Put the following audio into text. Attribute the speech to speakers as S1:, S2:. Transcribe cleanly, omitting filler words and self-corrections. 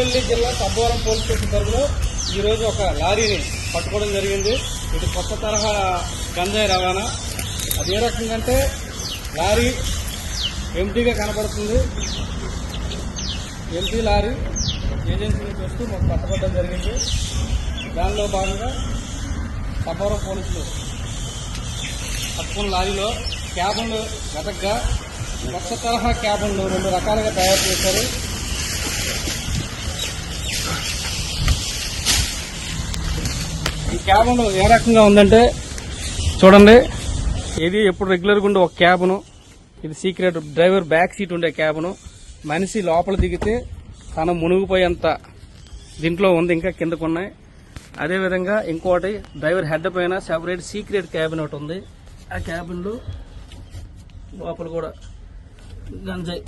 S1: అనకాపల్లి జిల్లా Sabbavaram police station పరిధిలో ఈరోజు ఒక లారీని పట్టుకోవడం జరిగింది. ఇది కొత్త తరహా గంజాయి రవాణా. అది ఏ రకంగా అంటే లారీ ఎంటీగా కనపడుతుంది. ఎంటీ లారీ ఏజెన్సీ నుంచి వస్తూ మాకు పట్టుకోవడం జరిగింది. దానిలో భాగంగా సబ్బవరం పోలీసులు పట్టుకున్న లారీలో క్యాబన్లు వెతగ్గా కొత్త తరహా క్యాబన్లు 2 రకాలుగా తయారు చేశారు. ఈ క్యాబన్ ఏ రకంగా ఉందంటే చూడండి, ఇది ఎప్పుడు రెగ్యులర్గా ఉండే ఒక క్యాబను, ఇది సీక్రెట్ డ్రైవర్ బ్యాక్ సీట్ ఉండే క్యాబను. మనిషి లోపల దిగితే తను మునిగిపోయేంత దీంట్లో ఉంది, ఇంకా కిందకు ఉన్నాయి. అదేవిధంగా ఇంకోటి డ్రైవర్ హెడ్ పైన సెపరేట్ సీక్రెట్ క్యాబిన్ ఒకటి ఉంది. ఆ క్యాబిన్లో లోపల కూడా గంజాయి